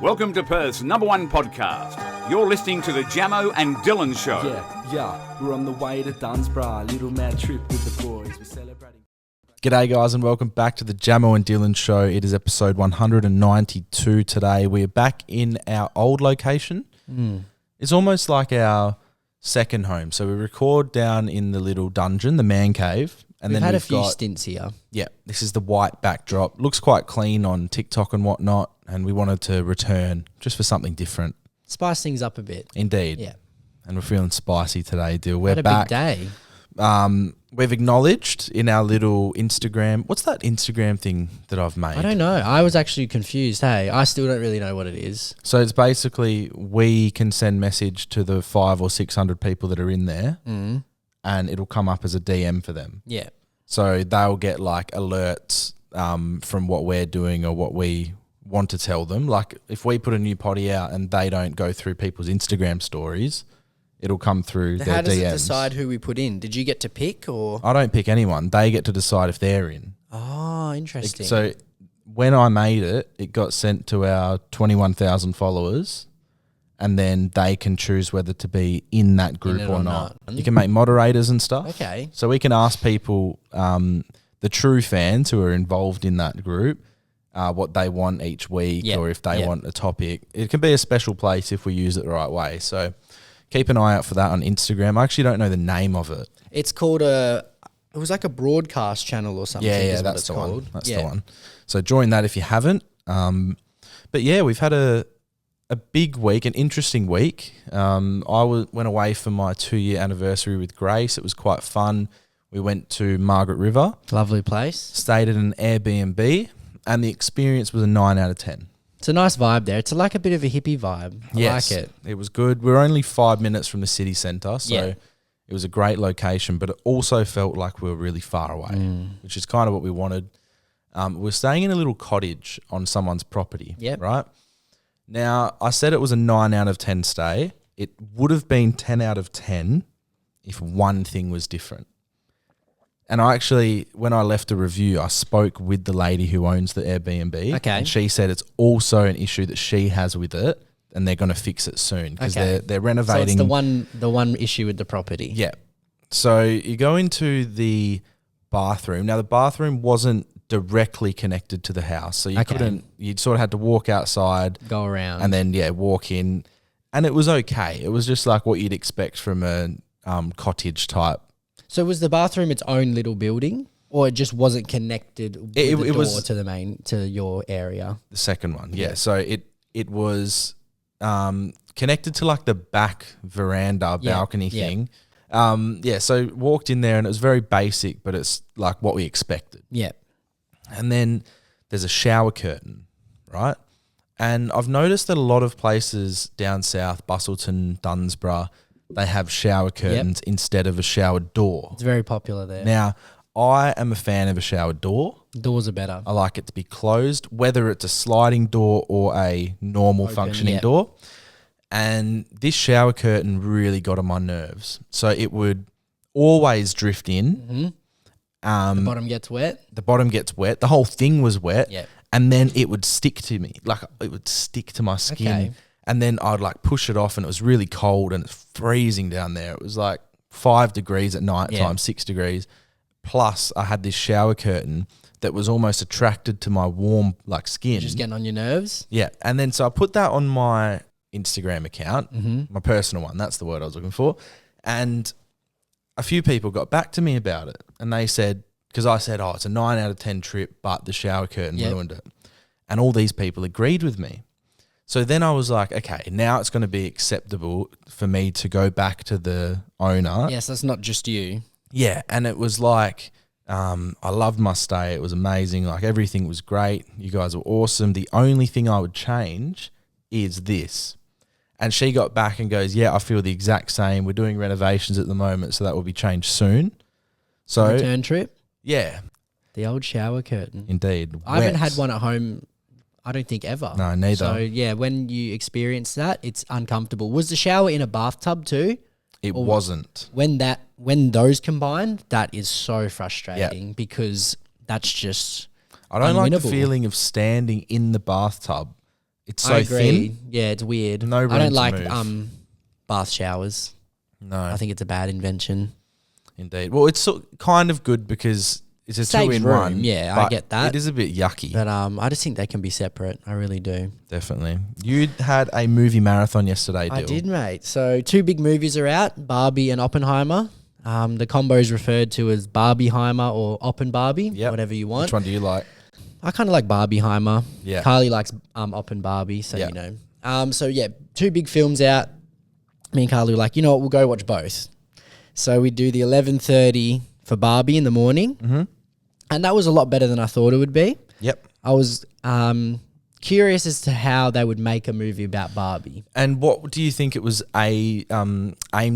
Welcome to Perth's #1 podcast. You're listening to the Jamo and Dylan Show. Yeah, we're on the way to Dunsborough. Little mad trip with the boys. We're celebrating. G'day guys and welcome back to the Jamo and Dylan Show. It is episode 192 today. We are back in our old location. It's almost like our second home. So we record down in the little dungeon, the man cave. And We've then had we've a few got, stints here. yeah, this is the white backdrop. Looks quite clean on TikTok and whatnot. And we wanted to return just for something different. Spice things up a bit. Indeed. Yeah. And we're feeling spicy today, Dill. We're Had a back. big day. We've acknowledged in our little Instagram. What's that Instagram thing that I've made? I don't know. I was actually confused. Hey, I still don't really know what it is. So it's basically we can send message to the 500 or 600 people that are in there and it'll come up as a DM for them. Yeah. So they'll get like alerts from what we're doing or what we want to tell them. Like if we put a new potty out and they don't go through people's Instagram stories, it'll come through their How does DMs. it decide who we put in? Did you get to pick or? I don't pick anyone. They get to decide if they're in. Oh, interesting. So when I made it, it got sent to our 21,000 followers and then they can choose whether to be in that group it or or not. not. You can make moderators and stuff. Okay. So we can ask people, the true fans who are involved in that group, what they want each week or if they want a topic. It can be a special place if we use it the right way. So keep an eye out for that on Instagram. I actually don't know the name of it. It's called it was like a broadcast channel or something. Yeah, that's the one. That's the one. So join that if you haven't. But yeah, we've had a big week, an interesting week. Went away for my 2-year anniversary with Grace. It was quite fun. We went to Margaret River. Lovely place. Stayed at an Airbnb, and the experience was a 9 out of 10. It's a nice vibe there. It's like a bit of a hippie vibe. I like it. It was good. We were only 5 minutes from the city centre, so it was a great location, but it also felt like we were really far away, which is kind of what we wanted. We're staying in a little cottage on someone's property, right? Now, I said it was a 9 out of 10 stay. It would have been 10 out of 10 if one thing was different. And I actually, when I left a review, I spoke with the lady who owns the Airbnb. Okay. And she said it's also an issue that she has with it and they're going to fix it soon because they're renovating. So it's the one issue with the property. Yeah. So you go into the bathroom. Now, the bathroom wasn't directly connected to the house. So you you sort of had to walk outside. Go around. And then, walk in. And it was okay. It was just like what you'd expect from a cottage type. So was the bathroom its own little building, or it just wasn't connected with the door was to your area? The second one, yeah. So it was connected to like the back veranda balcony thing. So walked in there and it was very basic, but it's like what we expected. Yeah. And then there's a shower curtain, right? And I've noticed that a lot of places down south, Busselton, Dunsborough, they have shower curtains instead of a shower door. It's very popular there. Now, I am a fan of a shower door. Doors are better. I like it to be closed, whether it's a sliding door or a normal functioning door. And this shower curtain really got on my nerves. So it would always drift in. The bottom gets wet. The bottom gets wet. The whole thing was wet. Yeah. And then it would stick to me. Like it would stick to my skin. Okay. And then I'd like push it off and it was really cold and it's freezing down there. It was like 5 degrees at night time, 6 degrees. Plus I had this shower curtain that was almost attracted to my warm like skin. Just getting on your nerves. Yeah. And then so I put that on my Instagram account, my personal one. That's the word I was looking for. And a few people got back to me about it. And they said, because I said, it's a 9 out of 10 trip, but the shower curtain ruined it. And all these people agreed with me. So then I was like, okay, now it's going to be acceptable for me to go back to the owner. Yes, that's not just you. Yeah, and it was like, I loved my stay. It was amazing. Like everything was great. You guys were awesome. The only thing I would change is this. And she got back and goes, I feel the exact same. We're doing renovations at the moment, so that will be changed soon. So Return trip? Yeah. The old shower curtain. Indeed. I haven't had one at home, I don't think ever. No, neither. So when you experience that, it's uncomfortable. Was the shower in a bathtub too? It wasn't. When those combined, that is so frustrating because that's just I don't like the unwinnable. feeling of standing in the bathtub It's so I agree. thin. Yeah, it's weird. No room I don't to like move. bath showers. No, I think it's a bad invention. indeed. Well, it's kind of good because it's a Saves 2-in-1. room, yeah, I but get that. It is a bit yucky. But I just think they can be separate. I really do. Definitely. You had a movie marathon yesterday, Dill. I did, mate. So 2 big movies are out, Barbie and Oppenheimer. The combo is referred to as Barbieheimer or Oppen-Barbie, Yep. whatever you want. Which one do you like? I kind of like Barbieheimer. Yeah. Carly likes Oppen-Barbie, so Yeah. you know. So yeah, 2 big films out. Me and Carly were like, you know what, we'll go watch both. So we do the 11:30 for Barbie in the morning. Mm-hmm. And that was a lot better than I thought it would be. Yep. I was curious as to how they would make a movie about Barbie. And what do you think it was aimed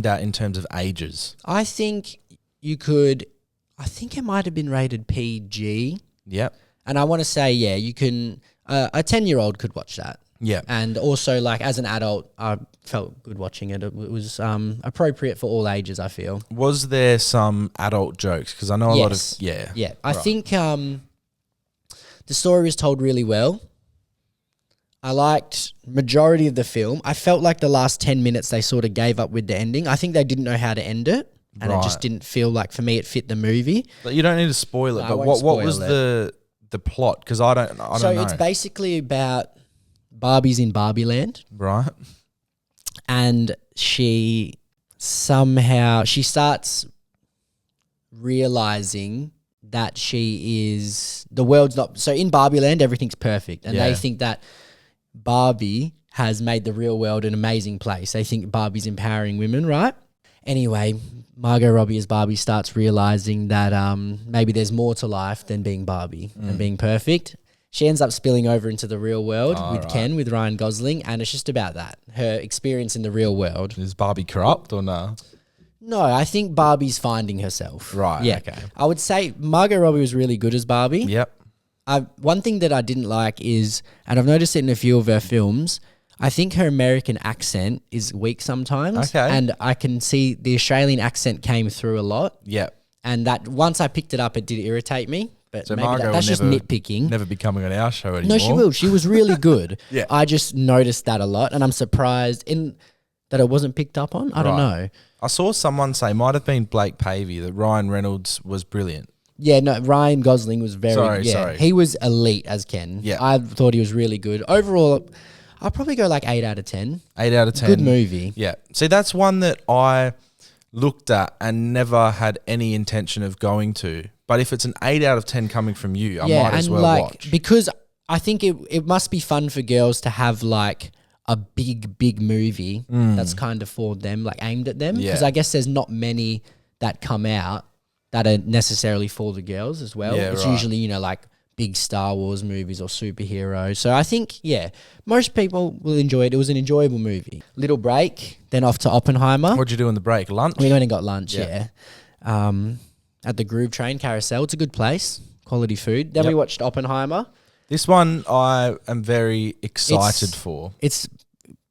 at in terms of ages? I think it might have been rated PG. Yep. And I want to say, yeah, you can, a 10-year-old could watch that. Yeah. And also, like, as an adult, I felt good watching it. It was appropriate for all ages, I feel. Was there some adult jokes? Because I know a lot of... Yeah. Yeah. I think the story was told really well. I liked majority of the film. I felt like the last 10 minutes they sort of gave up with the ending. I think they didn't know how to end it. And it just didn't feel like, for me, it fit the movie. But you don't need to spoil it. No, I but won't what was spoil the plot? Because I don't know. So it's basically about Barbie's in Barbie Land. Right. And she starts realizing that the world's not, so in Barbie Land, everything's perfect. And they think that Barbie has made the real world an amazing place. They think Barbie's empowering women, right? Anyway, Margot Robbie as Barbie starts realizing that maybe there's more to life than being Barbie and being perfect. She ends up spilling over into the real world Ken, with Ryan Gosling, and it's just about that, her experience in the real world. Is Barbie corrupt or no? No, I think Barbie's finding herself. Right, Yeah. okay. I would say Margot Robbie was really good as Barbie. Yep. One thing that I didn't like is, and I've noticed it in a few of her films, I think her American accent is weak sometimes. Okay. And I can see the Australian accent came through a lot. Yep. And that once I picked it up, it did irritate me. But So maybe Margot that's will just nitpicking. Never be coming on our show anymore. No, she will. She was really good. Yeah. I just noticed that a lot, and I'm surprised that it wasn't picked up on. I don't know. I saw someone say, might have been Blake Pavey, that Ryan Reynolds was brilliant. Yeah, no, Ryan Gosling was very... Sorry. He was elite as Ken. Yeah. I thought he was really good. Overall, I'll probably go like 8 out of 10. 8 out of 10. Good movie. Yeah. See, that's one that I looked at and never had any intention of going to. But if it's an 8 out of 10 coming from you, I might as well watch. Because I think it must be fun for girls to have like a big movie that's kind of for them, like aimed at them. Because Yeah. I guess there's not many that come out that are necessarily for the girls as well. Yeah, it's right. usually, like big Star Wars movies or superheroes. So I think, most people will enjoy it. It was an enjoyable movie. Little break, then off to Oppenheimer. What'd you do in the break? Lunch? We went and got lunch, Yeah. at the Groove Train Carousel. It's a good place, quality food. Then Yep. we watched Oppenheimer. This one I am very excited for. It's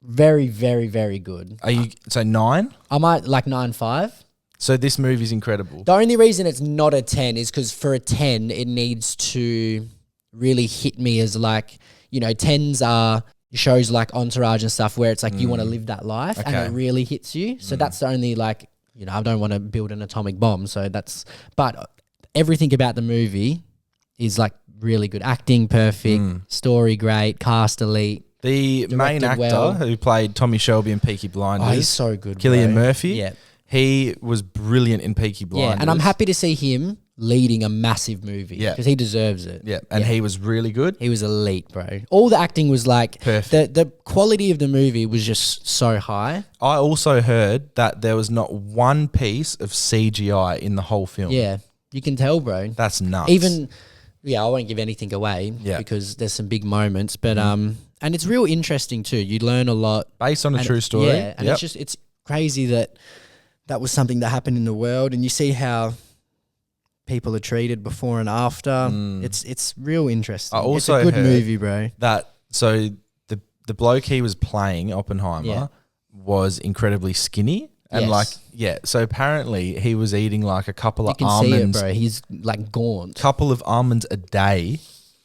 very, very, very good. Are you, so 9? I might like 9.5. So this movie's incredible. The only reason it's not a 10 is because for a 10, it needs to really hit me as like, 10s are shows like Entourage and stuff where it's like you want to live that life and Okay. it really hits you. So that's the only like, I don't want to build an atomic bomb. So but everything about the movie is like really good. Acting perfect, story great, cast elite. The main Directed actor well. who played Tommy Shelby in Peaky Blinders, Oh, he's so good, Cillian bro. Murphy, Yeah. he was brilliant in Peaky Blinders. Yeah, and I'm happy to see him leading a massive movie. Yeah. Because he deserves it. Yeah, and he was really good. He was elite, bro. All the acting was like Perfect. The quality of the movie was just so high. I also heard that there was not one piece of CGI in the whole film. Yeah, you can tell, bro. That's nuts. I won't give anything away Yeah. because there's some big moments, but and it's real interesting too. You learn a lot based on a and true story. Yeah, and it's crazy that was something that happened in the world, and you see how people are treated before and after. It's real interesting. I also it's a good heard movie, bro. that so the bloke he was playing, Oppenheimer, was incredibly skinny. And Yes. so apparently he was eating like a couple You of can see it, almonds, bro. He's like gaunt. couple of almonds a day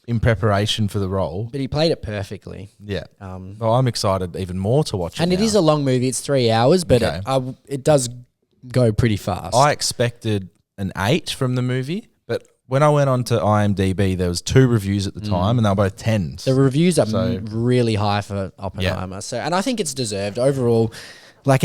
in preparation for the role. But he played it perfectly. Yeah. Well, I'm excited even more to watch it. And it now. is a long movie. It's 3 hours, but Okay. it does go pretty fast. I expected an 8 from the movie, but when I went on to IMDb, there was 2 reviews at the time, and they were both 10s. The reviews are So- really high for Oppenheimer. So, and I think it's deserved overall. Like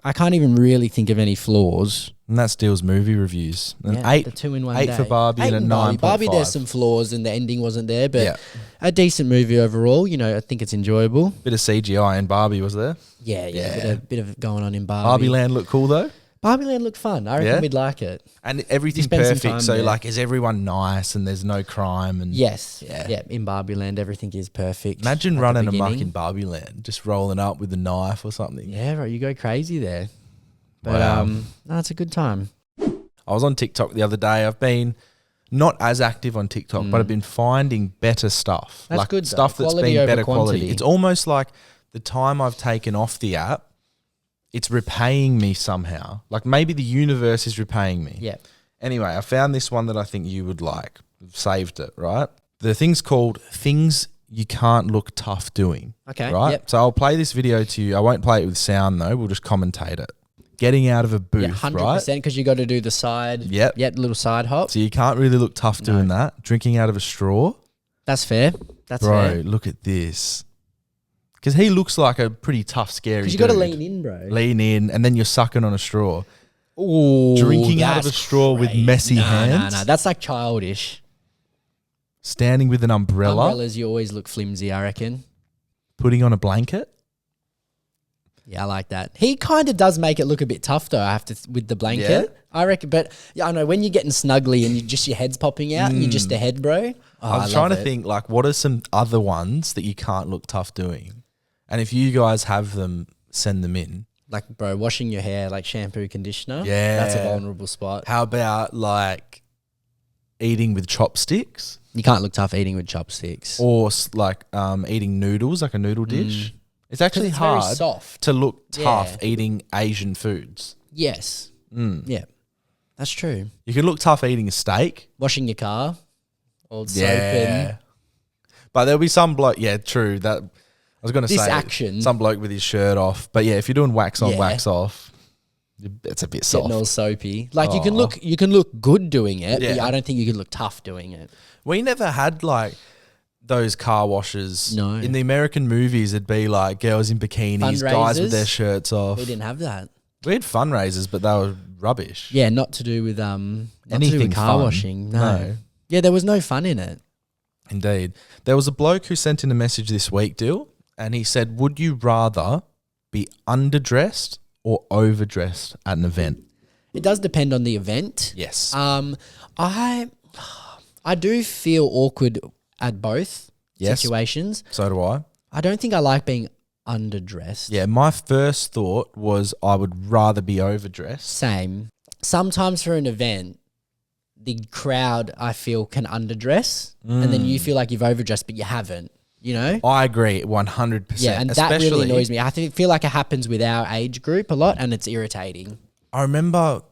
I can't even really think of any flaws. And that steals movie reviews. An Yeah, 8, the 2 in 1 8 day. for Barbie and a 9.5. Barbie, there's some flaws and the ending wasn't there, but Yeah. a decent movie overall. You know, I think it's enjoyable. Bit of CGI in Barbie was there. Yeah. Bit of going on in Barbie. Barbie Land looked cool though. Barbie Land looked fun. I reckon Yeah? we'd like it. And everything's spend some perfect. time So there. like, is everyone nice and there's no crime? And Yes. Yeah. Yeah. In Barbie Land, everything is perfect. imagine at the running amok beginning. in Barbie Land, just rolling up with a knife or something. Yeah, right. You go crazy there. But Wow. no, it's a good time. I was on TikTok the other day. I've been not as active on TikTok, but I've been finding better stuff. That's like good, though. stuff that's Quality been over better quality. quantity. It's almost like the time I've taken off the app, it's repaying me somehow. Like maybe the universe is repaying me. Yeah. Anyway, I found this one that I think you would like. I've saved it, right? The thing's called Things You Can't Look Tough Doing. Okay, Right? yep. So I'll play this video to you. I won't play it with sound though. We'll just commentate it. Getting out of a booth, Yeah, 100%, right? because you got to do the side. Yep. Little side hop. So you can't really look tough doing that. Drinking out of a straw. That's fair. That's Bro, fair. look at this. Because he looks like a pretty tough, scary Because dude. you got to lean in, bro. Lean in, and then you're sucking on a straw. Ooh, Drinking out of that's a straw with crazy. messy hands. No, that's like childish. Standing with an umbrella. Umbrellas, you always look flimsy, I reckon. Putting on a blanket. Yeah, I like that. He kind of does make it look a bit tough, though. I have to with the blanket. Yeah? I reckon, but yeah, I know when you're getting snuggly and your head's popping out, and you're just a head, bro. Oh, I was love trying to it. think, like, what are some other ones that you can't look tough doing? And if you guys have them, send them in. Like, bro, washing your hair, like shampoo, conditioner. Yeah. That's a vulnerable spot. How about, like, eating with chopsticks? You can't look tough eating with chopsticks. Or, like, eating noodles, like a noodle dish? It's actually it's very hard soft. to look tough Yeah. eating Asian foods. Yes. Yeah. That's true. You can look tough eating a steak. Washing your car. Old soap and But there'll be some bloke, yeah, true. That I was going to This say action. some bloke with his shirt off. But yeah, if you're doing wax on, Yeah. wax off, it's a bit soft. getting all soapy. Like you can look good doing it, Yeah. but I don't think you can look tough doing it. We never had like those car washes. No. In the American movies, it'd be like girls in bikinis, guys with Fundraisers? their shirts off. We didn't have that. We had fundraisers, but they were rubbish. Yeah, not to do with not to do Anything with car fun. washing. No. No. Yeah, there was no fun in it. Indeed. There was a bloke who sent in a message this week, Dill, and he said, would you rather be underdressed or overdressed at an event? It does depend on the event. Yes. I do feel awkward at both Yes. situations. So do I. I don't think I like being underdressed. Yeah, my first thought was I would rather be overdressed. Same. Sometimes for an event, the crowd I feel can underdress, and then you feel like you've overdressed, but you haven't. You know? I agree 100%. Yeah, and that really annoys me. I feel like it happens with our age group a lot, and it's irritating. I remember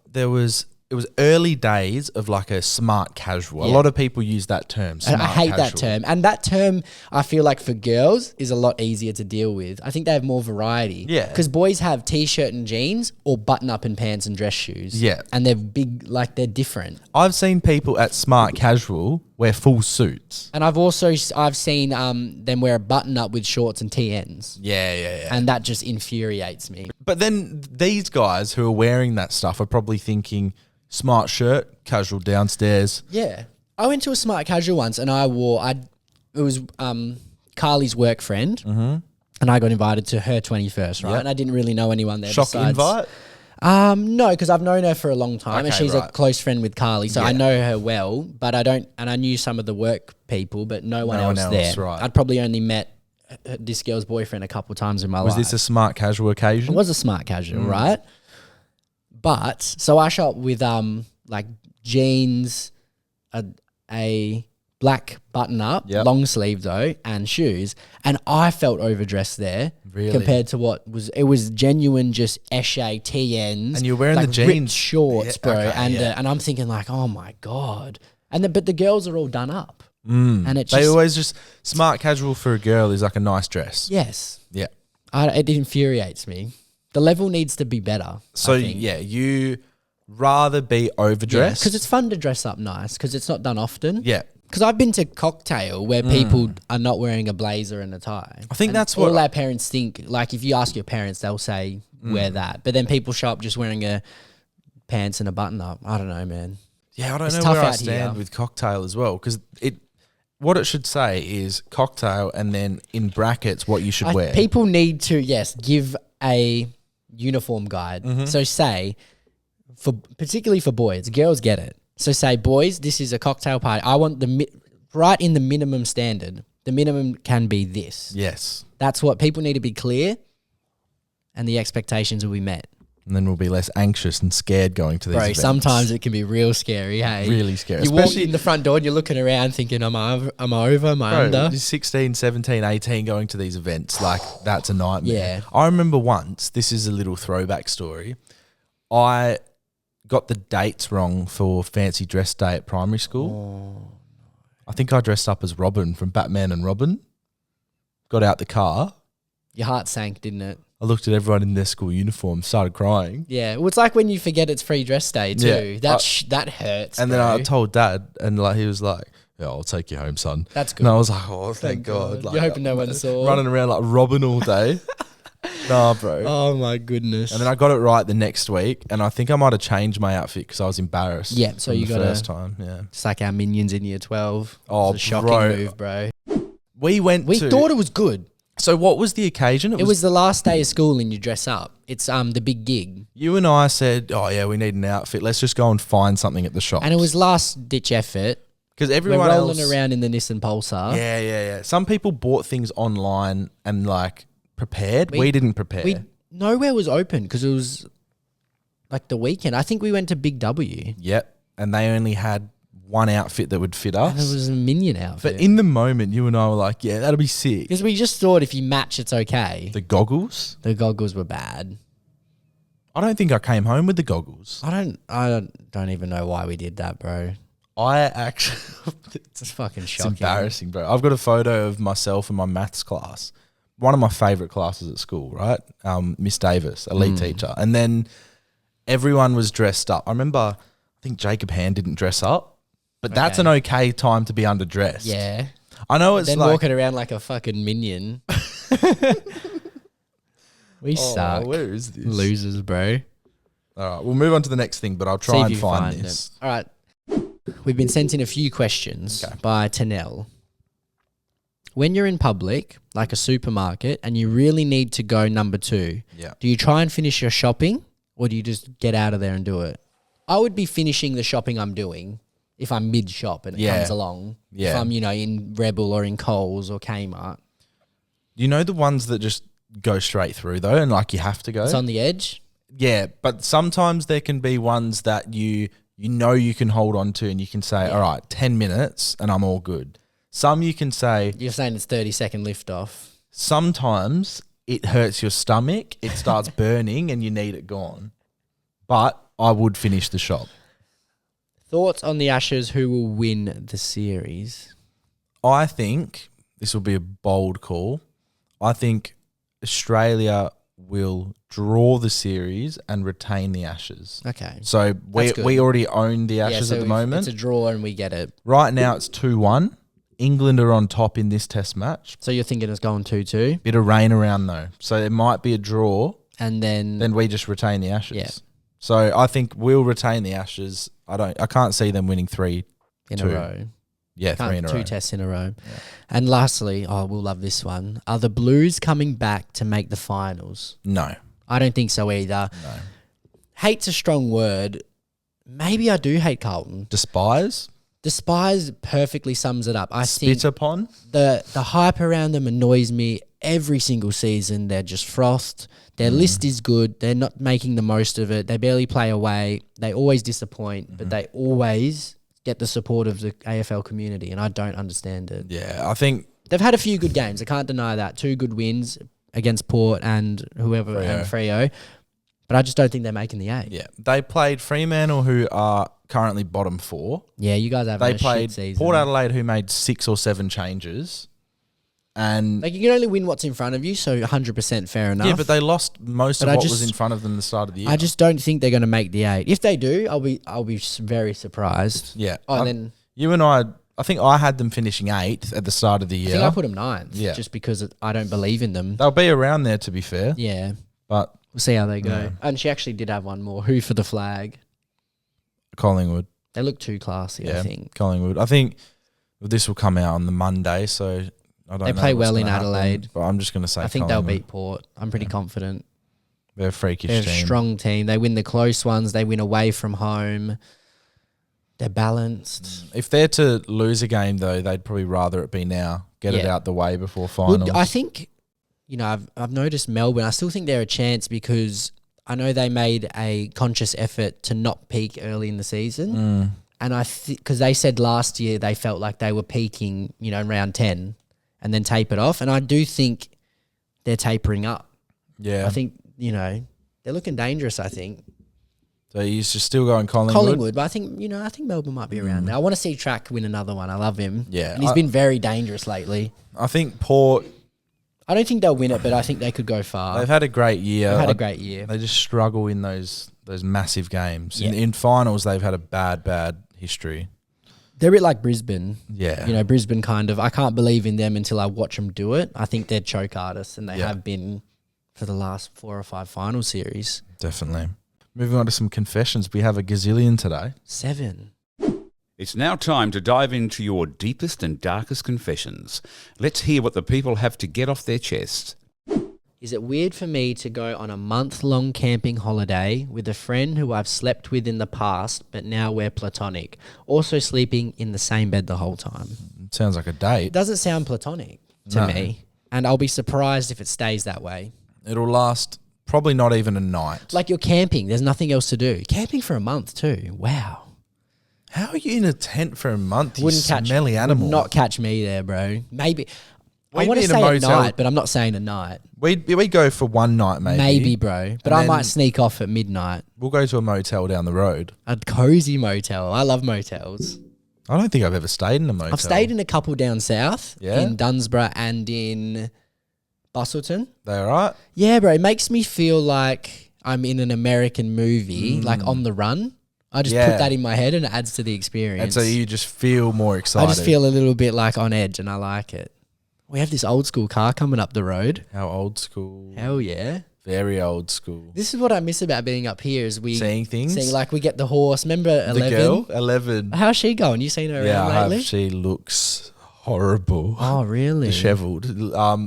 it was early days of like a smart casual. A Yeah. lot of people use that term. And I smart hate that casual. term. And that term, I feel like for girls is a lot easier to deal with. I think they have more variety. Yeah. Because boys have t-shirt and jeans or button up and pants and dress shoes. Yeah. And they're big, like they're different. I've seen people at smart casual wear full suits. And I've seen them wear a button up with shorts and TNs. Yeah. And that just infuriates me. But then these guys who are wearing that stuff are probably thinking smart shirt, casual downstairs. Yeah. I went to a smart casual once and it was Carly's work friend. Mm-hmm. And I got invited to her 21st, right? Yep. And I didn't really know anyone there. Shock besides, invite? No, because I've known her for a long time, and Okay, she's a right. close friend with Carly, so I Yeah. know her well. But I knew some of the work people, but no one else there. right. I'd probably only met this girl's boyfriend a couple of times in my Was life. this a smart casual occasion? It was a smart casual, right? But so I shop with like jeans, a black button up, Yep. long sleeve though, and shoes, and I felt overdressed there. Really? Compared to what was genuine, just Eshe TNs, And you're wearing like the jeans. ripped shorts, Yeah, bro, okay, and yeah. and I'm thinking like, oh my god, but the girls are all done up. And it They just, always just smart casual for a girl is like a nice dress. yes, Yeah. it infuriates me. The level needs to be better. So I think. yeah, you rather be overdressed because it's fun to dress up nice because it's not done often. Yeah. Because I've been to cocktail where people are not wearing a blazer and a tie. I think And that's what all our parents think. Like if you ask your parents, they'll say wear that, but then people show up just wearing a pants and a button up. I don't know, man. Yeah, I don't It's know tough where I out stand here. with cocktail as well because what it should say is cocktail and then in brackets what you should wear. People need to give a uniform guide. Mm-hmm. So say particularly for boys, girls get it. So say boys, this is a cocktail party. I want right in the minimum standard. The minimum can be this. Yes. That's what people need to be clear, and the expectations will be met. And then we'll be less anxious and scared going to these events. Sometimes it can be real scary, hey? Really scary. You walk Especially in the front door and you're looking around thinking, am I over, am I under? you're 16, 17, 18 going to these events. Like, that's a nightmare. Yeah. I remember once, this is a little throwback story. I got the dates wrong for fancy dress day at primary school. I think I dressed up as Robin from Batman and Robin. Got out the car. Your heart sank, didn't it? I looked at everyone in their school uniform, started crying. Yeah. Well, it's like when you forget it's free dress day too. Yeah. That hurts. And then bro. I told Dad, and like he was like, "Yeah, I'll take you home, son." That's good. And I was like, "Oh, thank God!" Like, You're hoping no one saw. running around like Robin all day. Nah, bro. Oh my goodness. And then I got it right the next week, and I think I might have changed my outfit because I was embarrassed. Yeah, so from you the gotta- first time. Yeah, It's like our minions in year 12. Oh, It's a shocking bro. move, bro. we Thought it was good. So what was the occasion? It was the last day of school and you dress up. It's the big gig. You and I said, "Oh yeah, we need an outfit. Let's just go and find something at the shop." And it was last ditch effort. because We're everyone rolling else, around in the Nissan Pulsar. Yeah. Some people bought things online and like prepared. We didn't prepare. Nowhere was open because it was like the weekend. I think we went to Big W. Yep, and they only had one outfit that would fit us. And it was a minion outfit. But in the moment, you and I were like, "Yeah, that'll be sick." Because we just thought if you match, it's okay. The goggles. The goggles were bad. I don't think I came home with the goggles. I don't even know why we did that, bro. I actually, It's fucking it's shocking. embarrassing, bro. I've got a photo of myself in my maths class, one of my favorite classes at school, right? Miss Davis, elite teacher, and then everyone was dressed up. I remember, I think Jacob Hand didn't dress up, but that's an okay time to be underdressed. Yeah. I know it's Then like walking around like a fucking minion. We suck. Where is this? Losers, bro. All right, we'll move on to the next thing, but I'll See try if and you find find this. it. All right. We've been sent in a few questions by Tanel. When you're in public, like a supermarket, and you really need to go number 2, Yeah. do you try and finish your shopping or do you just get out of there and do it? I would be finishing the shopping I'm doing if I'm mid-shop and it comes along. Yeah. If I'm, in Rebel or in Coles or Kmart. You know the ones that just go straight through though, and like you have to go. It's on the edge. Yeah, but sometimes there can be ones that you can hold on to, and you can say, "All right, 10 minutes, and I'm all good." Some you can say. You're saying it's 30-second lift off. Sometimes it hurts your stomach, it starts burning, and you need it gone. But I would finish the shop. Thoughts on the Ashes? Who will win the series? I think this will be a bold call. I think Australia will draw the series and retain the Ashes. Okay. So That's good. we already own the Ashes at the moment. It's a draw and we get it. Right now it's 2-1. England are on top in this test match. So you're thinking it's going 2-2? Bit of rain around though. So it might be a draw. And then Then we just retain the Ashes. Yeah. So I think we'll retain the Ashes. I can't see them winning 3. in two. a row. Yeah, 3 in a row. 2 tests in a row. Yeah. And lastly, we'll love this one. Are the Blues coming back to make the finals? No. I don't think so either. No. Hate's a strong word. Maybe I do hate Carlton. Despise? Despise perfectly sums it up. I Spit think upon? the hype around them annoys me every single season. They're just frothed. Their list is good. They're not making the most of it. They barely play away. They always disappoint, but they always get the support of the AFL community, and I don't understand it. Yeah, I think They've had a few good games. I can't deny that. 2 good wins against Port and whoever and Freo. But I just don't think they're making the 8. Yeah. They played Fremantle, who are currently bottom 4. Yeah, you guys have They a played shit season. Port Adelaide, who made 6 or 7 changes. And Like, you can only win what's in front of you, so 100% fair enough. yeah, but they lost most But of I what just- was in front of them at the start of the year. I just don't think they're going to make the 8. If they do, I'll be very surprised. yeah. Oh, and then You and I think I had them finishing 8th at the start of the I year. think I put them 9th, Yeah. just because I don't believe in them. They'll be around there, to be fair. Yeah, But we'll see how they go. Yeah. And she actually did have one more. Who for the flag? Collingwood. They look too classy, Yeah, I think. Collingwood. I think this will come out on the Monday, so I don't know. They play what's well in gonna happen, Adelaide. but I'm just going to say I think they'll Collingwood. beat Port. I'm pretty confident. They're a freakish They're a team. strong team. They win the close ones. They win away from home. They're balanced. If they're to lose a game, though, they'd probably rather it be now. Get it Yeah. out the way before finals. I think, I've noticed Melbourne. I still think they're a chance because I know they made a conscious effort to not peak early in the season. And because they said last year they felt like they were peaking, in round 10 and then tapered off. And I do think they're tapering up. Yeah. I think, they're looking dangerous, I think. So you're just still going Collingwood? Collingwood, but I think, I think Melbourne might be around there. I want to see Track win another one. I love him. Yeah, And he's been very dangerous lately. I think Port, I don't think they'll win it, but I think they could go far. they've had a great year. They've had a great year. They just struggle in those massive games. Yeah. In finals, they've had a bad history. They're a bit like Brisbane. Yeah. Brisbane kind of, I can't believe in them until I watch them do it. I think they're choke artists, and they have been for the last 4 or 5 final series. Definitely. Moving on to some confessions. We have a gazillion today. 7. It's now time to dive into your deepest and darkest confessions. Let's hear what the people have to get off their chest. Is it weird for me to go on a month-long camping holiday with a friend who I've slept with in the past, but now we're platonic, also sleeping in the same bed the whole time? It sounds like a date. It doesn't sound platonic to No. me, and I'll be surprised if it stays that way. It'll last probably not even a night. Like, you're camping, there's nothing else to do. Camping for a month too. Wow. How are you in a tent for a month? Wouldn't you catch smelly animal. Would not catch me there, bro. Maybe. I We'd want be to in a say a motel. night, but I'm not saying a night. We go for one night, maybe. Maybe, bro. But And I then might sneak off at midnight. We'll go to a motel down the road. A cozy motel. I love motels. I don't think I've ever stayed in a motel. I've stayed in a couple down south. Yeah? In Dunsborough and in Busselton. They all right? Yeah, bro. It makes me feel like I'm in an American movie, like On the Run. I just Yeah. put that in my head and it adds to the experience. And so you just feel more excited. I just feel a little bit like on edge and I like it. We have this old school car coming up the road. How old school. Hell yeah. Very old school. This is what I miss about being up here is we Seeing things. seeing, like, we get the horse. Remember 11? The girl, 11. How's she going? You seen her Yeah, around I lately? have. She looks horrible. Oh, really? Disheveled.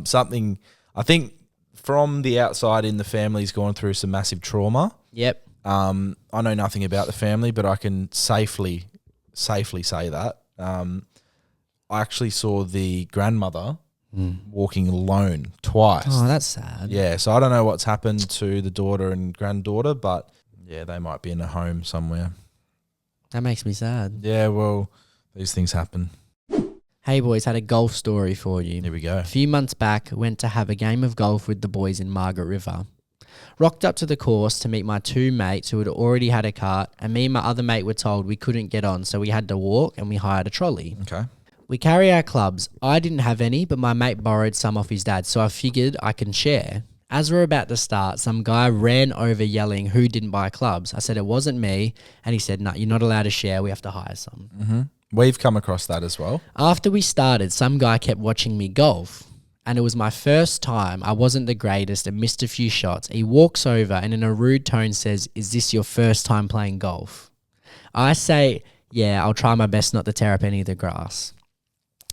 Something, I think from the outside in, the family's gone through some massive trauma. Yep. I know nothing about the family, but I can safely say that. I actually saw the grandmother walking alone twice. Oh, that's sad. Yeah, so I don't know what's happened to the daughter and granddaughter, but yeah, they might be in a home somewhere. That makes me sad. Yeah, well, these things happen. Hey, boys, had a golf story for you. Here we go. A few months back, went to have a game of golf with the boys in Margaret River. Rocked up to the course to meet my 2 mates who had already had a cart, and me and my other mate were told we couldn't get on, so we had to walk and we hired a trolley. Okay. We carry our clubs. I didn't have any, but my mate borrowed some off his dad, so I figured I can share. As we're about to start, some guy ran over yelling who didn't buy clubs. I said it wasn't me, and he said, no, you're not allowed to share, we have to hire some. We've come across that as well. After we started, some guy kept watching me golf, and it was my first time. I wasn't the greatest and missed a few shots. He walks over and in a rude tone says, is this your first time playing golf? I say, yeah, I'll try my best not to tear up any of the grass.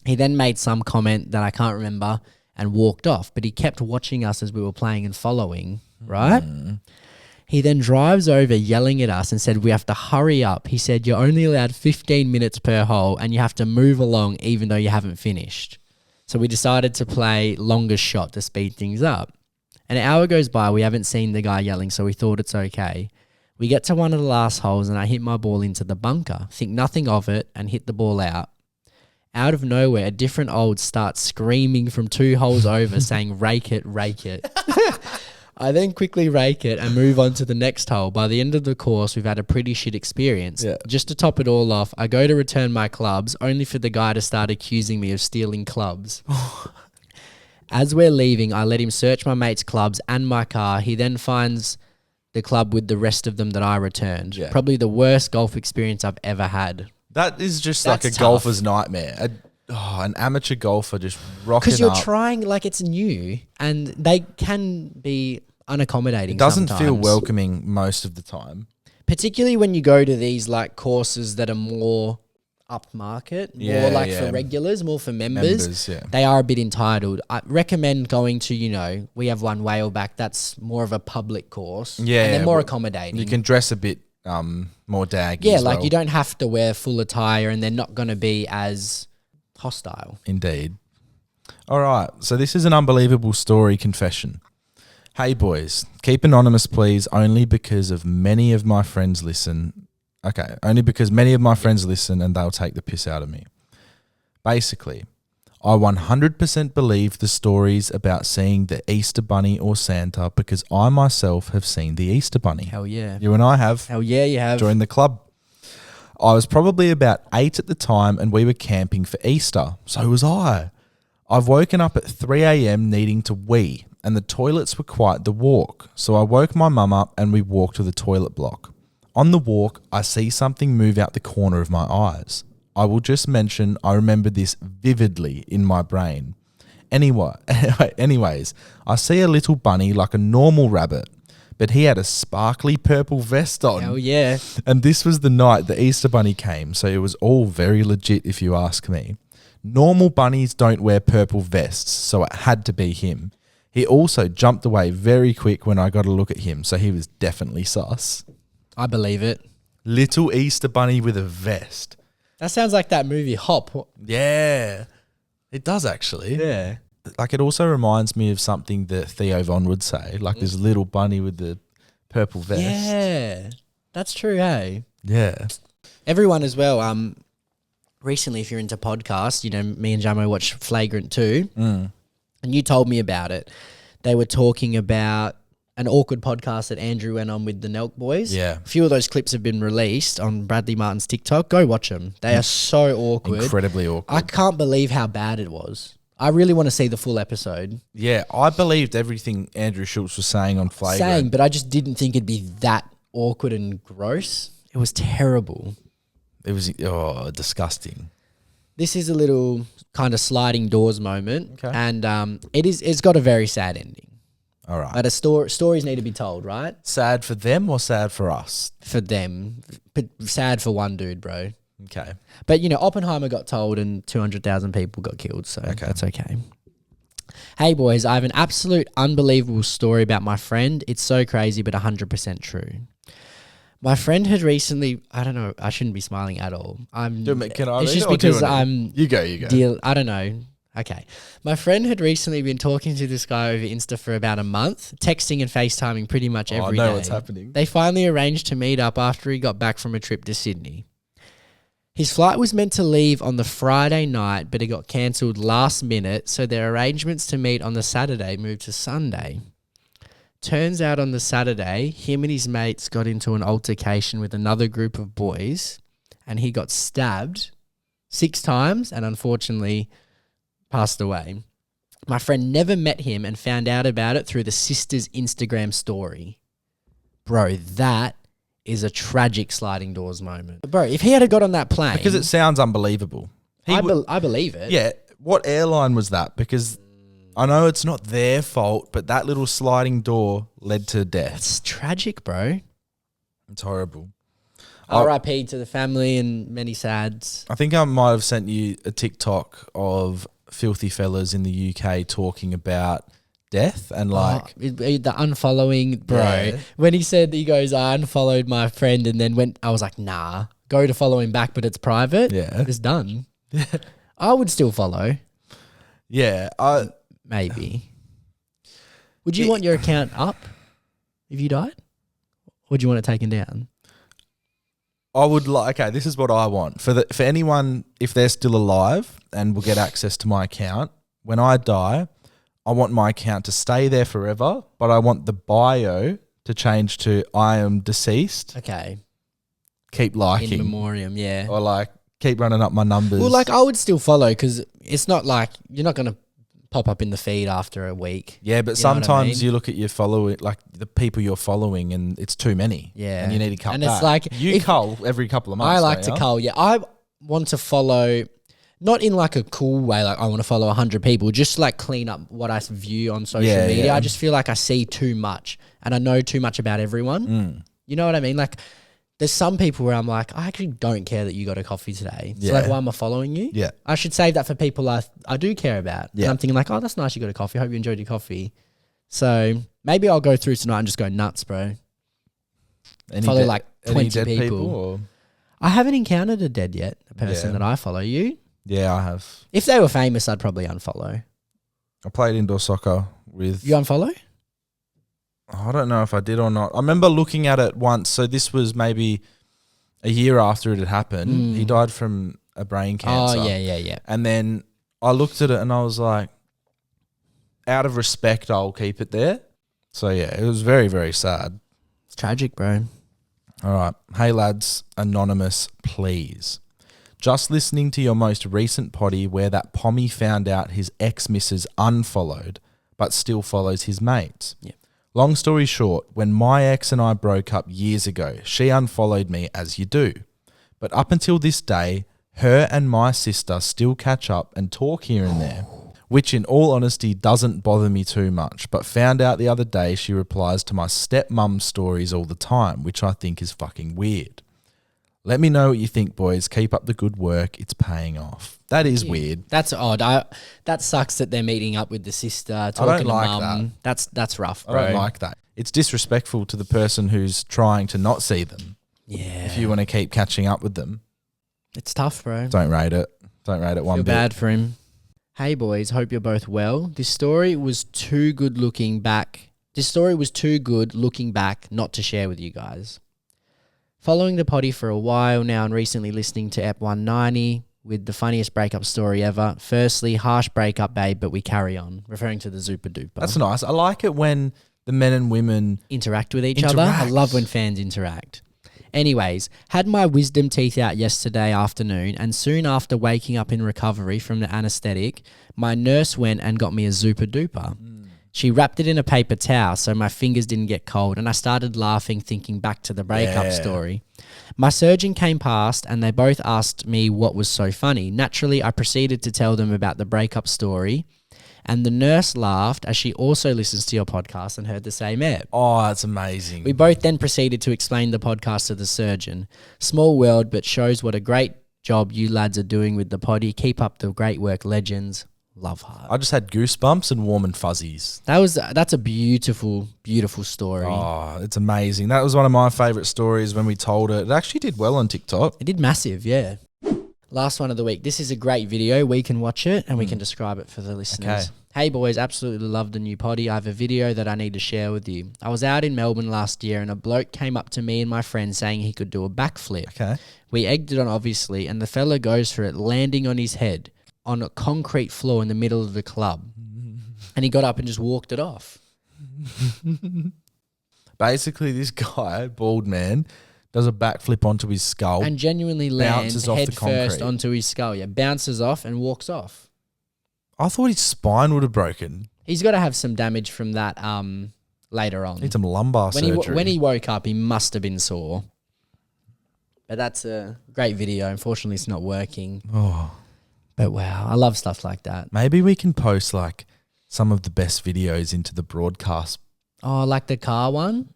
He then made some comment that I can't remember and walked off, but he kept watching us as we were playing and following, right? He then drives over yelling at us and said, we have to hurry up. He said, you're only allowed 15 minutes per hole and you have to move along even though you haven't finished. So we decided to play longest shot to speed things up. An hour goes by, we haven't seen the guy yelling, so we thought it's okay. We get to one of the last holes and I hit my ball into the bunker, think nothing of it and hit the ball out. Out of nowhere, a different old starts screaming from 2 holes over saying, rake it, rake it. I then quickly rake it and move on to the next hole. By the end of the course, we've had a pretty shit experience. Yeah. Just to top it all off, I go to return my clubs, only for the guy to start accusing me of stealing clubs. As we're leaving, I let him search my mate's clubs and my car. He then finds the club with the rest of them that I returned. Yeah. Probably the worst golf experience I've ever had. That is just That's like a tough. golfer's nightmare. An amateur golfer just rocking Because you're up. trying like it's new, and they can be unaccommodating. It doesn't feel sometimes. welcoming most of the time. Particularly when you go to these like courses that are more upmarket, more like for regulars, more for members. Yeah. They are a bit entitled. I recommend going to, we have one Whale back that's more of a public course. Yeah, And they're more well, accommodating. You can dress a bit more daggy. yeah, as like well. you don't have to wear full attire, and they're not going to be as hostile. Indeed. All right. So this is an unbelievable story confession. Hey, boys, keep anonymous, please, only because many of my friends listen. Okay, only because many of my friends listen and they'll take the piss out of me. Basically, I 100% believe the stories about seeing the Easter Bunny or Santa because I myself have seen the Easter Bunny. Hell yeah. You and I have. Hell yeah, you have. Joined the club. I was probably about 8 at the time and we were camping for Easter. So was I. I've woken up at 3 a.m. needing to wee and the toilets were quite the walk. So I woke my mum up and we walked to the toilet block. On the walk, I see something move out the corner of my eyes. I will just mention I remember this vividly in my brain. Anyways, I see a little bunny like a normal rabbit, but he had a sparkly purple vest on. Hell yeah. And this was the night the Easter Bunny came, so it was all very legit if you ask me. Normal bunnies don't wear purple vests, so it had to be him. He also jumped away very quick when I got a look at him, so he was definitely sus. I believe it. Little Easter Bunny with a vest. That sounds like that movie Hop. Yeah. It does actually. Yeah. Like it also reminds me of something that Theo Von would say, like this little bunny with the purple vest. Yeah. That's true, hey? Yeah. Everyone as well, recently, if you're into podcasts, me and Jamo watched Flagrant 2, and you told me about it. They were talking about an awkward podcast that Andrew went on with the Nelk Boys. Yeah. A few of those clips have been released on Bradley Martin's TikTok. Go watch them. They are so awkward. Incredibly awkward. I can't believe how bad it was. I really want to see the full episode. Yeah, I believed everything Andrew Schultz was saying on Flagrant. But I just didn't think it'd be that awkward and gross. It was terrible. It was disgusting. This is a little kind of sliding doors moment, Okay. and it's got a very sad ending. All right. But stories need to be told, right? Sad for them or sad for us? For them, but sad for one dude, bro. Okay. But Oppenheimer got told, and 200,000 people got killed, so that's okay. Hey boys, I have an absolute unbelievable story about my friend. It's so crazy, but 100% true. My friend had recently, I don't know, I shouldn't be smiling at all. It's just because I'm... You go. I don't know. Okay. My friend had recently been talking to this guy over Insta for about a month, texting and FaceTiming pretty much every day. I know what's happening. They finally arranged to meet up after he got back from a trip to Sydney. His flight was meant to leave on the Friday night, but it got cancelled last minute, so their arrangements to meet on the Saturday moved to Sunday. Turns out on the Saturday, him and his mates got into an altercation with another group of boys, and he got stabbed 6 times and unfortunately passed away. My friend never met him and found out about it through the sister's Instagram story. Bro, that is a tragic sliding doors moment. Bro, if he had got on that plane... Because it sounds unbelievable. I believe it. Yeah. What airline was that? Because I know it's not their fault, but that little sliding door led to death. It's tragic, bro. It's horrible. R.I.P. to the family and many sads. I think I might have sent you a TikTok of filthy fellas in the UK talking about death and the unfollowing, bro. Yeah. When he said, he goes, I unfollowed my friend and then I was like, nah, go to follow him back, but it's private. Yeah. It's done. I would still follow. Yeah. Maybe. Would you want your account up if you died? Or would you want it taken down? I would okay, this is what I want. For anyone, if they're still alive and will get access to my account, when I die, I want my account to stay there forever, but I want the bio to change to I am deceased. Okay. Keep In liking. memoriam, yeah. Or like keep running up my numbers. Well, like I would still follow because it's not like you're not going to pop up in the feed after a week. Yeah, but You know what I sometimes mean? you look at your following, like the people you're following, and it's too many. Yeah. And you need to cut And back. it's like, you cull every couple of months. I like don't to ya? cull. Yeah, I want to follow, not in like a cool way, like I want to follow 100 people, just like clean up what I view on social Yeah, media. yeah. I just feel like I see too much and I know too much about everyone. You know what I mean? Like there's some people where I'm like, I actually don't care that you got a coffee today. So like, Yeah. why am I following you? Yeah. I should save that for people I do care about. Yeah. And I'm thinking like, oh, that's nice you got a coffee. I hope you enjoyed your coffee. So maybe I'll go through tonight and just go nuts, bro. Follow like 20 dead people. or? I haven't encountered a dead yet, a person Yeah. that I follow. You? Yeah, I have. If they were famous, I'd probably unfollow. I played indoor soccer with. You unfollow? I don't know if I did or not. I remember looking at it once. So this was maybe a year after it had happened. He died from a brain cancer. Oh, yeah. And then I looked at it and I was like, out of respect, I'll keep it there. So yeah, it was very, very sad. It's tragic, bro. All right. Hey, lads, anonymous, please. Just listening to your most recent potty where that pommy found out his ex-missus unfollowed, but still follows his mates. Yeah. Long story short, when my ex and I broke up years ago, she unfollowed me as you do. But up until this day, her and my sister still catch up and talk here and there, which in all honesty doesn't bother me too much, but found out the other day she replies to my stepmom's stories all the time, which I think is fucking weird. Let me know what you think, boys. Keep up the good work. It's paying off. That is weird. That's odd. That sucks that they're meeting up with the sister, talking don't to like mum. That's rough, I bro. don't like that. It's disrespectful to the person who's trying to not see them. Yeah. If you want to keep catching up with them, It's tough, bro. don't rate it. Don't rate it one Feel bit. bad for him. Hey, boys. Hope you're both well. This story was too good looking back not to share with you guys. Following the potty for a while now and recently listening to Ep 190 with the funniest breakup story ever. Firstly, harsh breakup, babe, but we carry on. Referring to the Zupa Duper. That's nice. I like it when the men and women. Interact with each other. I Interact. love when fans interact. Anyways, had my wisdom teeth out yesterday afternoon, and soon after waking up in recovery from the anesthetic, my nurse went and got me a Zupa Duper. She wrapped it in a paper towel so my fingers didn't get cold, and I started laughing, thinking back to the breakup story. My surgeon came past and they both asked me what was so funny. Naturally, I proceeded to tell them about the breakup story, and the nurse laughed as she also listens to your podcast and heard the same ep. Oh, that's amazing. We both then proceeded to explain the podcast to the surgeon. Small world, but shows what a great job you lads are doing with the potty. Keep up the great work, legends. Love heart. I just had goosebumps and warm and fuzzies. That's a beautiful, beautiful story. Oh, it's amazing. That was one of my favourite stories when we told it. It actually did well on TikTok. It did massive, yeah. Last one of the week. This is a great video. We can watch it and we can describe it for the listeners. Okay. Hey boys, absolutely love the new potty. I have a video that I need to share with you. I was out in Melbourne last year and a bloke came up to me and my friend saying he could do a backflip. Okay. We egged it on, obviously, and the fella goes for it, landing on his head on a concrete floor in the middle of the club. And he got up and just walked it off. Basically, this guy, bald man, does a backflip onto his skull. And genuinely lands Bounces off the head first concrete. onto his skull. Yeah, bounces off and walks off. I thought his spine would have broken. He's got to have some damage from that later on. Need some lumbar surgery. When he woke up, he must have been sore. But that's a great video. Unfortunately, it's not working. Oh, But wow, I love stuff like that. maybe we can post like some of the best videos into the broadcast. Oh, like the car one?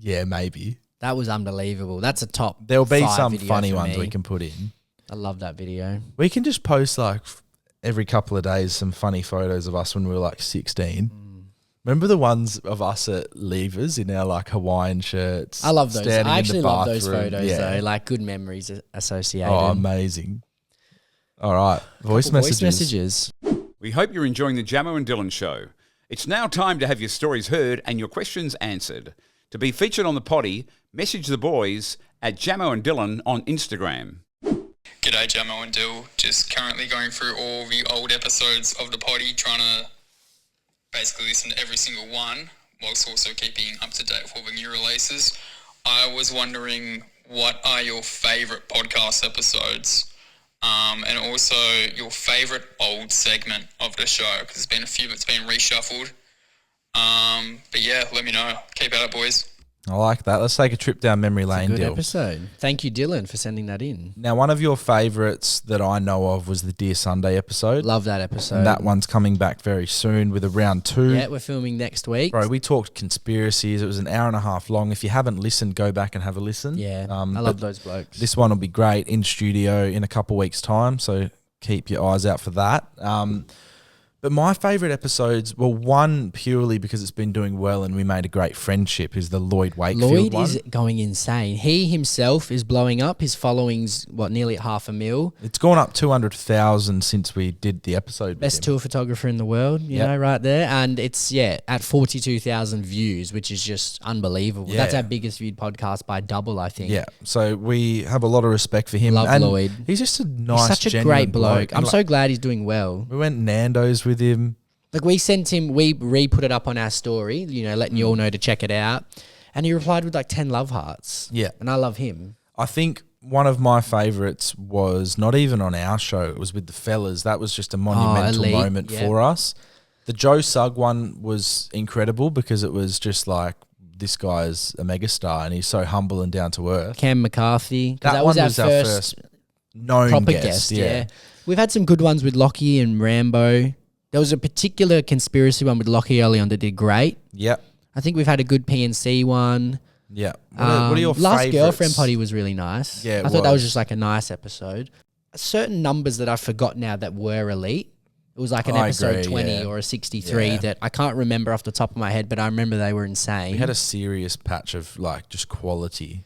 Yeah, maybe. That was unbelievable. That's a top There'll be 5 some video funny for ones me. we can put in. I love that video. We can just post like every couple of days some funny photos of us when we were like 16. Remember the ones of us at Levers in our like Hawaiian shirts? I love those. standing I in the actually love those bathroom? photos Yeah. though. Like good memories associated. Oh, amazing. All right. Voice messages. We hope you're enjoying the Jamo and Dylan show. It's now time to have your stories heard and your questions answered. To be featured on the potty, message the boys at Jamo and Dylan on Instagram. G'day Jamo and Dill, just currently going through all the old episodes of the potty, trying to basically listen to every single one, whilst also keeping up to date with all the new releases. I was wondering, what are your favourite podcast episodes? And also your favourite old segment of the show, because there's been a few that's been reshuffled. But yeah, let me know. Keep at it, boys. I like that. Let's take a trip down memory lane, Good Dill. episode. Thank you, Dylan, for sending that in. Now, one of your favourites that I know of was the Dear Sunday episode. Love that episode. And that one's coming back very soon with a round 2. Yeah, we're filming next week. Bro, we talked conspiracies. It was an hour and a half long. If you haven't listened, go back and have a listen. Yeah, I but love those blokes. This one will be great in studio in a couple weeks' time, so keep your eyes out for that. But my favourite episodes, well, one purely because it's been doing well and we made a great friendship, is the Lloyd Wakefield Lloyd one. is going insane. He himself is blowing up. His following's, nearly at 500,000. It's gone up 200,000 since we did the episode with Best him. tour photographer in the world, you know, right there. And it's, at 42,000 views, which is just unbelievable. Yeah. That's our biggest viewed podcast by double, I think. Yeah, so we have a lot of respect for him. Love and Lloyd. He's just a nice, He's such a genuine great bloke. I'm And so glad he's doing well. we went Nando's with him. Like, we sent him, we re-put it up on our story, letting you all know to check it out. And he replied with 10 love hearts. Yeah. And I love him. I think one of my favourites was not even on our show. It was with the fellas. That was just a monumental Elite, moment for us. The Joe Sugg one was incredible because it was just like, this guy's a megastar and he's so humble and down to earth. Cam McCarthy. 'Cause That was one our was our first known proper guest. guest. We've had some good ones with Lockie and Rambo. There was a particular conspiracy one with Lockie early on that did great. Yep. I think we've had a good PNC one. Yeah. What are your Last favourites? Girlfriend Poddy was really nice. Yeah, it I thought that was was. just a nice episode. Certain numbers that I forgot now that were elite. It was an I episode agree, 20 yeah. or a 63 Yeah. that I can't remember off the top of my head, but I remember they were insane. We had a serious patch of just quality.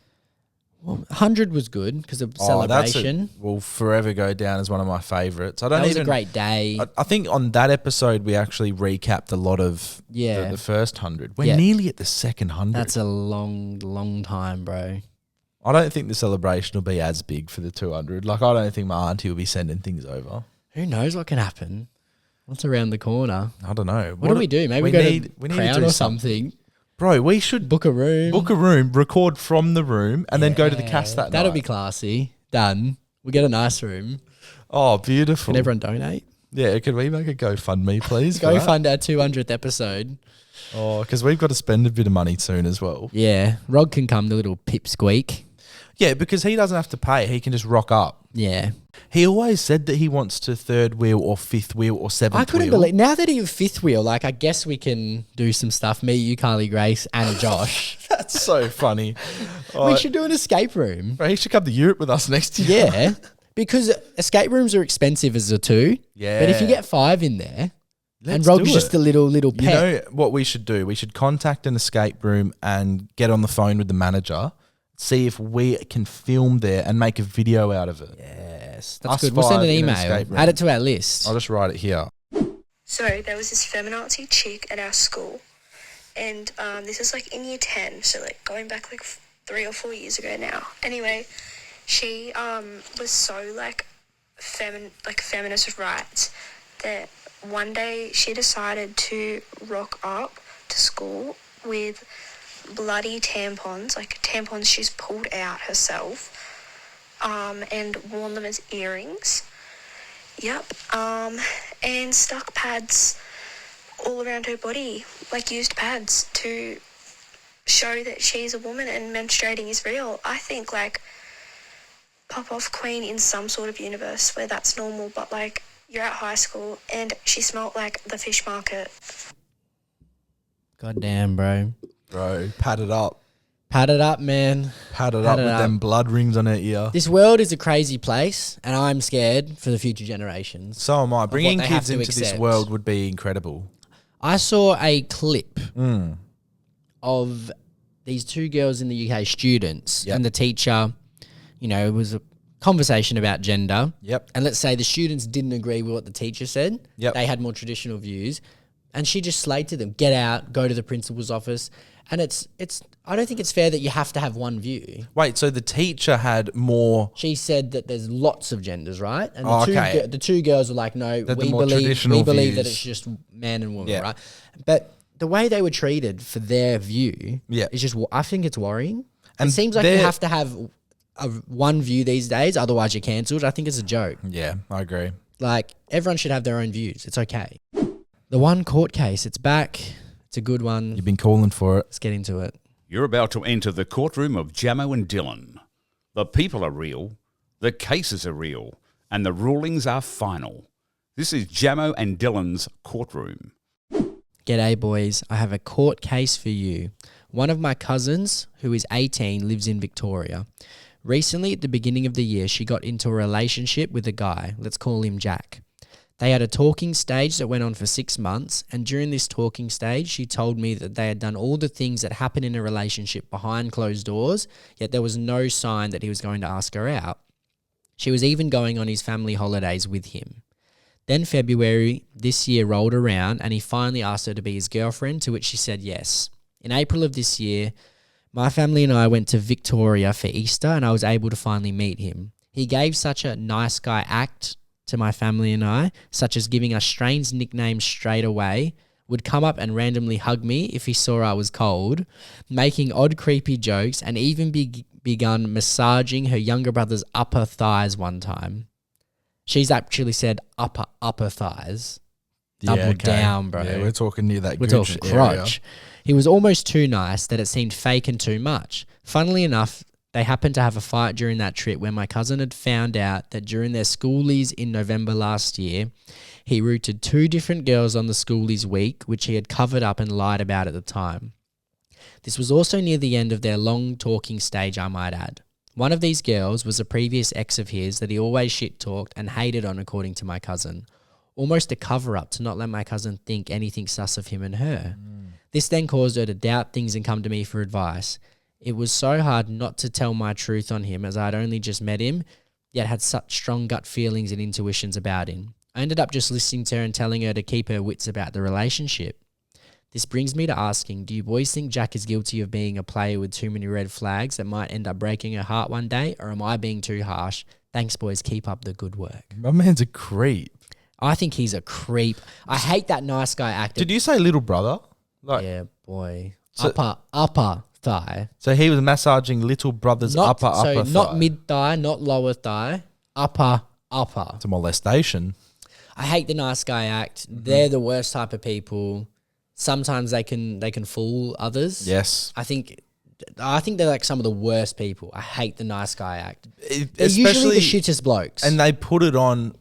100 was good because of Oh, celebration. will forever go down as one of my favourites. I That don't was even. a great day. I think on that episode we actually recapped a lot of the first 100. We're Yeah. nearly at the second 100. That's a long, long time, bro. I don't think the celebration will be as big for the 200. I don't think my auntie will be sending things over. Who knows what can happen? What's around the corner? I don't know. What do we do? Maybe we go to Crown do or something. Bro, we should Book a room. record from the room, and then go to the cast that That'll night. be classy. Done. We get a nice room. Oh, beautiful. Can everyone donate? Yeah, can we make a GoFundMe, please? Go fund our 200th episode. Oh, because we've got to spend a bit of money soon as well. Yeah. Rod can come, the little pipsqueak. Yeah, because he doesn't have to pay. He can just rock up. Yeah. He always said that he wants to third wheel or fifth wheel or seventh I couldn't wheel. believe, now that he's fifth wheel, I guess we can do some stuff. Me, you, Carly Grace, and Josh. That's so funny. We should do an escape room. Bro, he should come to Europe with us next year. Yeah. Because escape rooms are expensive as a 2. Yeah. But if you get 5 in there, and Let's Rod's do just it. a little pet. You know what we should do? We should contact an escape room and get on the phone with the manager, see if we can film there and make a video out of it. Yes, that's Us good. We'll send an 5 in an email. escape room. Add it to our list. I'll just write it here. So there was this feminazi chick at our school, and this is in year 10, so going back 3 or 4 years ago now. Anyway, she was so feminist rights that one day she decided to rock up to school with bloody tampons, tampons she's pulled out herself, and worn them as earrings. Yep. And stuck pads all around her body, used pads to show that she's a woman and menstruating is real. I think, pop off queen in some sort of universe where that's normal, but, you're at high school and she smelt like the fish market. God damn, bro. Bro, pad it up. Pad it up, man. Pad it Pad up it with up. them blood rings on her ear. This world is a crazy place, and I'm scared for the future generations. So am I. Bringing they have kids to into this accept. world would be incredible. I saw a clip Mm. of these 2 girls in the UK, students, Yep. and the teacher, it was a conversation about gender. Yep. And let's say the students didn't agree with what the teacher said. Yep. They had more traditional views. And she just slated them, get out, go to the principal's office. And it's. I don't think it's fair that you have to have one view. Wait, so the teacher had more... She said that there's lots of genders, right? And the two girls were like, no, The we more believe traditional that views. it's just man and woman, Yeah. right? But the way they were treated for their view is just, I think it's worrying. And it seems like you have to have one view these days, otherwise you're cancelled. I think it's a joke. Yeah, I agree. Like, everyone should have their own views. It's okay. The one court case, it's back. It's a good one. You've been calling for it. Let's get into it. You're about to enter the courtroom of Jamo and Dylan. The people are real, the cases are real, and the rulings are final. This is Jamo and Dylan's courtroom. G'day, boys. I have a court case for you. One of my cousins, who is 18, lives in Victoria. Recently, at the beginning of the year, she got into a relationship with a guy. Let's call him Jack. They had a talking stage that went on for 6 months, and during this talking stage, she told me that they had done all the things that happen in a relationship behind closed doors, yet there was no sign that he was going to ask her out. She was even going on his family holidays with him. Then February this year rolled around, and he finally asked her to be his girlfriend, to which she said yes. In April of this year, my family and I went to Victoria for Easter, and I was able to finally meet him. He gave such a nice guy act to my family and I, such as giving us strange nicknames straight away, would come up and randomly hug me if he saw I was cold, making odd creepy jokes, and even begun massaging her younger brother's upper thighs one time. She's actually said upper thighs. Double down, bro. Yeah, we're talking near that We're gooch talking crotch. He was almost too nice that it seemed fake and too much. Funnily enough, they happened to have a fight during that trip where my cousin had found out that during their schoolies in November last year, he rooted 2 different girls on the schoolies week, which he had covered up and lied about at the time. This was also near the end of their long talking stage, I might add. One of these girls was a previous ex of his that he always shit-talked and hated on, according to my cousin. Almost a cover-up to not let my cousin think anything sus of him and her. This then caused her to doubt things and come to me for advice. It was so hard not to tell my truth on him, as I'd only just met him, yet had such strong gut feelings and intuitions about him. I ended up just listening to her and telling her to keep her wits about the relationship. This brings me to asking, do you boys think Jack is guilty of being a player with too many red flags that might end up breaking her heart one day, or am I being too harsh? Thanks, boys. Keep up the good work. My man's a creep. I think he's a creep. I hate that nice guy actor. Did you say little brother? Like, Yeah, boy. So- upper thigh. so he was massaging little brother's upper thigh. Not mid thigh, not lower thigh. Upper. It's a molestation. I hate the nice guy act. They're the worst type of people. Sometimes they can fool others. Yes. I think they're like some of the worst people. I hate the nice guy act. They're Especially, usually the shittest blokes. and they put it on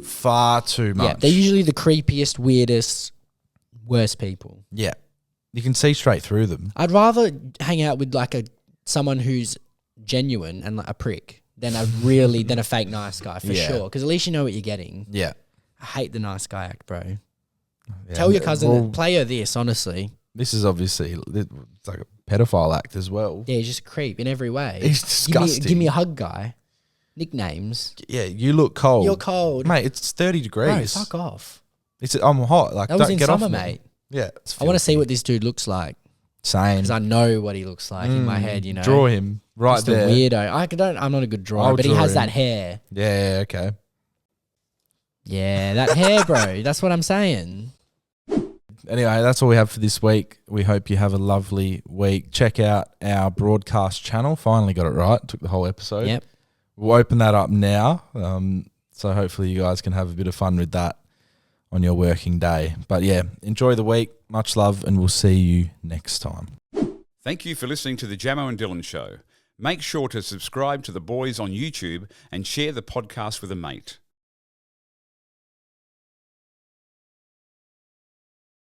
far too much. yeah, they're usually the creepiest, weirdest, worst people. Yeah. You can see straight through them. I'd rather hang out with like someone who's genuine and like a prick than a fake nice guy for Yeah. sure. Because at least you know what you're getting. Yeah. I hate the nice guy act, bro. Yeah. Tell your cousin, Well, play her this, honestly. this is obviously it's like a pedophile act as well. Yeah, he's just a creep in every way. He's disgusting. Give me a hug, guy. Nicknames. Yeah, you look cold. You're cold. Mate, it's 30 degrees. Bro, fuck off. I'm hot. Like, That was don't in get summer, off me. mate. Yeah. I want to see what this dude looks like. Same. Because I know what he looks like in my head, you know. Draw him right Just there. a weirdo. I'm not a good drawer, I'll but he draw has him. that hair. Yeah, okay. Yeah, that hair, bro. That's what I'm saying. Anyway, that's all we have for this week. We hope you have a lovely week. Check out our broadcast channel. Finally got it right. Took the whole episode. Yep. We'll open that up now. So hopefully you guys can have a bit of fun with that on your working day. But yeah, enjoy the week. Much love, and we'll see you next time. Thank you for listening to the Jamo and Dylan Show. Make sure to subscribe to the boys on YouTube and share the podcast with a mate.